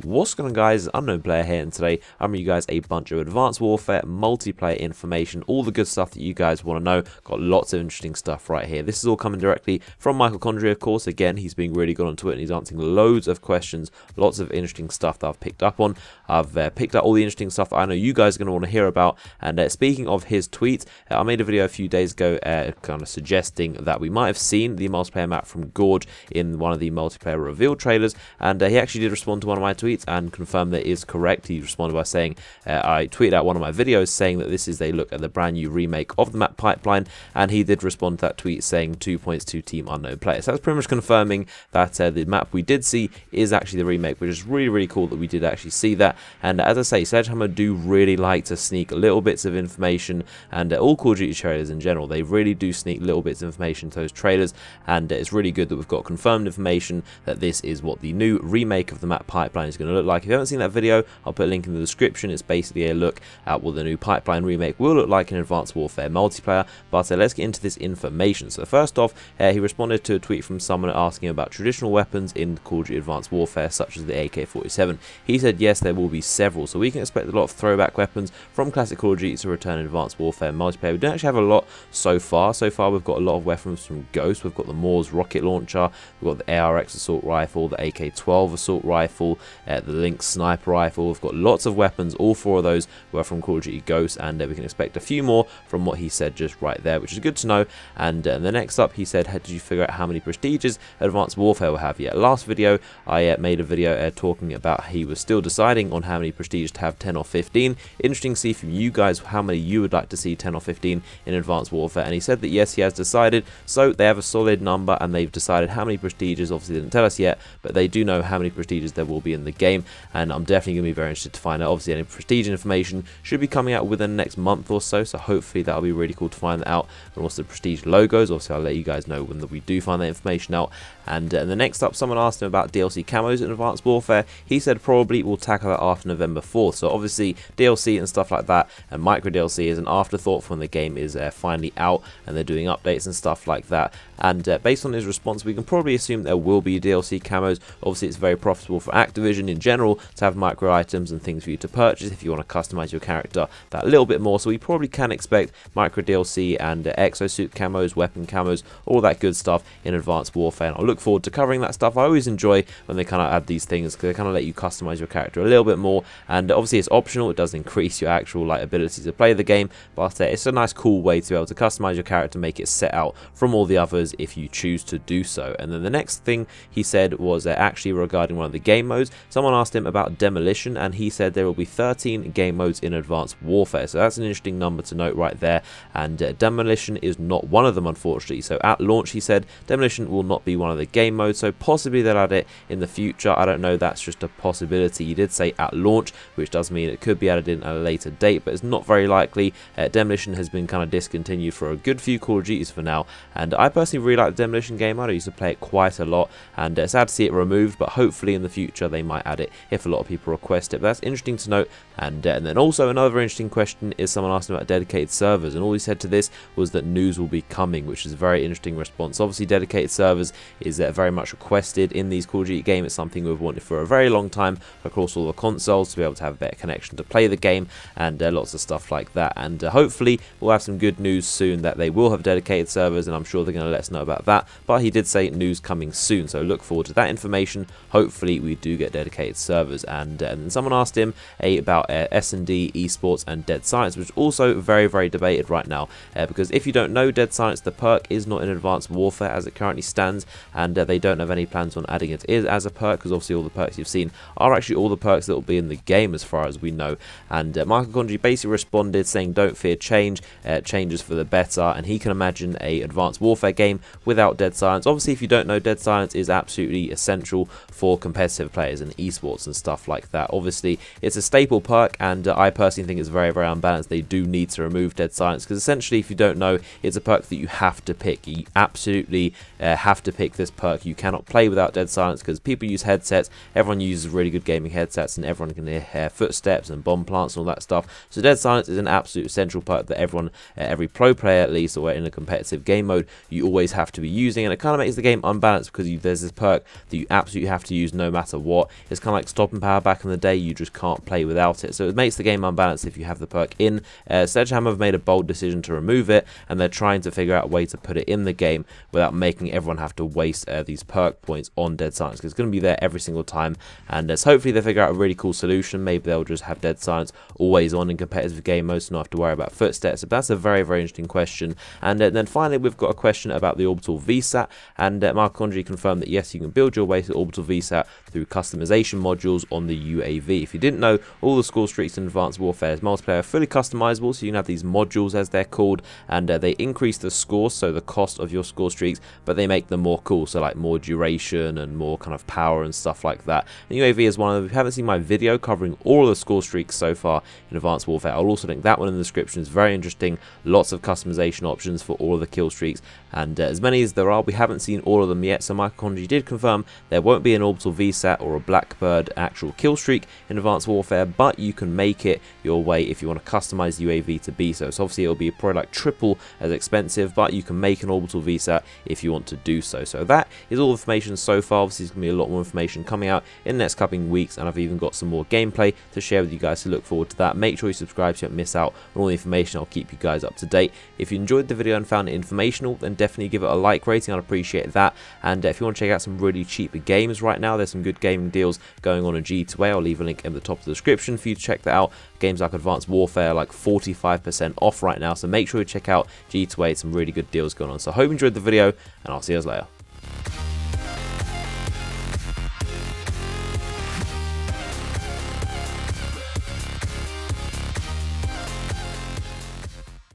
What's going on, guys? Unknown Player here, and today I'm bringing you guys a bunch of Advanced Warfare multiplayer information, all the good stuff that you guys want to know. Got lots of interesting stuff right here. This is all coming directly from Michael Condry, of course. Again, he's being really good on Twitter and he's answering loads of questions, lots of interesting stuff that I've picked up on. I've picked up all the interesting stuff that I know you guys are going to want to hear about. And speaking of his tweets, I made a video a few days ago kind of suggesting that we might have seen the multiplayer map from Gorge in one of the multiplayer reveal trailers, and he actually did respond to one of my tweets and confirmed that it is correct. He responded by saying, I tweeted out one of my videos saying that this is a look at the brand new remake of the map pipeline, and he did respond to that tweet saying 2 points to Team Unknown Player. So that's pretty much confirming that the map we did see is actually the remake, which is really cool that we did actually see that. And as I say, Sledgehammer do really like to sneak little bits of information, and all Call of Duty trailers in general, they really do sneak little bits of information to those trailers, and it's really good that we've got confirmed information that this is what the new remake of the map pipeline is going to look like. If you haven't seen that video, I'll put a link in the description. It's basically a look at what the new pipeline remake will look like in Advanced Warfare multiplayer. But let's get into this information. So first off, he responded to a tweet from someone asking about traditional weapons in Call of Duty Advanced Warfare, such as the AK-47. He said yes, there will be several, so we can expect a lot of throwback weapons from classic Call of Duty to return in Advanced Warfare multiplayer. We don't actually have a lot so far. So far we've got a lot of weapons from Ghost. We've got the Moors rocket launcher, we've got the ARX assault rifle, the AK-12 assault rifle, the Lynx sniper rifle. We've got lots of weapons. All four of those were from Call of Duty Ghost, and we can expect a few more from what he said just right there, which is good to know. And the next up, he said, did you figure out how many prestiges Advanced Warfare will have yet? Last video, I made a video talking about he was still deciding on how many prestiges to have, 10 or 15. Interesting to see from you guys how many you would like to see, 10 or 15 in Advanced Warfare. And he said that yes, he has decided. So they have a solid number and they've decided how many prestiges. Obviously, they didn't tell us yet, but they do know how many prestiges there will be in the game, and I'm definitely going to be very interested to find out. Obviously, any prestige information should be coming out within the next month or so, so hopefully that'll be really cool to find that out. And also the prestige logos, obviously I'll let you guys know when we do find that information out. And the next up, someone asked him about DLC camos in Advanced Warfare. He said probably we'll tackle that after November 4th. So obviously DLC and stuff like that, and micro DLC is an afterthought for when the game is finally out and they're doing updates and stuff like that. And based on his response, we can probably assume there will be DLC camos. Obviously, it's very profitable for Activision in general to have micro items and things for you to purchase if you want to customize your character that little bit more. So we probably can expect micro DLC and exosuit camos, weapon camos, all that good stuff in Advanced Warfare. And I'll look forward to covering that stuff. I always enjoy when they kind of add these things because they kind of let you customize your character a little bit more. And obviously, it's optional. It does increase your actual ability to play the game, but it's a nice, cool way to be able to customize your character, make it set out from all the others if you choose to do so. And then the next thing he said was actually regarding one of the game modes. Someone asked him about demolition, and he said there will be 13 game modes in Advanced Warfare. So that's an interesting number to note right there. And demolition is not one of them, unfortunately. So at launch, he said demolition will not be one of the game modes. So possibly they'll add it in the future. I don't know. That's just a possibility. He did say at launch, which does mean it could be added in at a later date, but it's not very likely. Demolition has been kind of discontinued for a good few Call of Duties for now, and I personally really like the Demolition game mode. I used to play it quite a lot, and it's sad to see it removed, but hopefully in the future they might add it if a lot of people request it. But that's interesting to note. And then also another interesting question is someone asked about dedicated servers, and all he said to this was that news will be coming, which is a very interesting response. Obviously, dedicated servers is very much requested in these Call of Duty games. It's something we've wanted for a very long time across all the consoles to be able to have a better connection to play the game, and lots of stuff like that. And hopefully we'll have some good news soon that they will have dedicated servers, and I'm sure they're going to let us know about that. But he did say news coming soon, so look forward to that information. Hopefully we do get dedicated servers. And then someone asked him about S&D, esports, and Dead Science, which is also very debated right now, because if you don't know, Dead Science, the perk is not in Advanced Warfare as it currently stands, and they don't have any plans on adding it as a perk, because obviously all the perks you've seen are actually all the perks that will be in the game as far as we know. And Michael Condry basically responded saying don't fear change, changes for the better, and he can imagine a Advanced Warfare game without Dead Science. Obviously, if you don't know, Dead Science is absolutely essential for competitive players and esports and stuff like that. Obviously, it's a staple perk, and I personally think it's very unbalanced. They do need to remove Dead Science, because essentially, if you don't know, it's a perk that you have to pick. You absolutely have to pick this perk. You cannot play without Dead Silence, because people use headsets. Everyone uses really good gaming headsets, and everyone can hear footsteps and bomb plants and all that stuff. So Dead Silence is an absolute essential perk that everyone, every pro player at least, or in a competitive game mode, you always have to be using. And it kind of makes the game unbalanced, because there's this perk that you absolutely have to use no matter what. It's kind of like stopping power back in the day, you just can't play without it. So it makes the game unbalanced if you have the perk in. Sledgehammer have made a bold decision to remove it, and they're trying to figure out a way to put it in the game without making everyone have to waste these perk points on Dead Silence, because it's going to be there every single time. And so hopefully they figure out a really cool solution. Maybe they'll just have Dead Silence always on in competitive game mode, so not have to worry about footsteps. So that's a very, very interesting question. And then finally, we've got a question about the Orbital VSAT, and Marcondry confirmed that yes, you can build your way to Orbital VSAT through customization modules on the UAV. If you didn't know, all the score streaks in Advanced Warfare's multiplayer are fully customizable, so you can have these modules as they're called, and they increase the score, so the cost of your score streaks, but they make them more cool, so like more duration and more kind of power and stuff like that. And UAV is one of them. If you haven't seen my video covering all of the score streaks so far in Advanced Warfare, I'll also link that one in the description. It's very interesting, lots of customization options for all of the kill streaks, and as many as there are, we haven't seen all of them yet. So Marcondry did confirm there won't be an Orbital VSAT or a Blackbird actual kill streak in Advanced Warfare, but you can make it your way if you want to customize the UAV to be so. So obviously it'll be probably like triple as expensive, but you can make an Orbital VSAT if you want to do so. So that is all the information so far. Obviously there's going to be a lot more information coming out in the next couple of weeks, and I've even got some more gameplay to share with you guys, so look forward to that. Make sure you subscribe so you don't miss out on all the information. I'll keep you guys up to date. If you enjoyed the video and found it informational, then definitely give it a like rating. I'd appreciate that. And if you want to check out some really cheap games right now, there's some good gaming deals going on in G2A. I'll leave a link in the top of the description for you to check that out. Games like Advanced Warfare like 45% off right now, so make sure you check out G2A. Some really good deals going on. So I hope you enjoyed the video, and I'll see you guys later.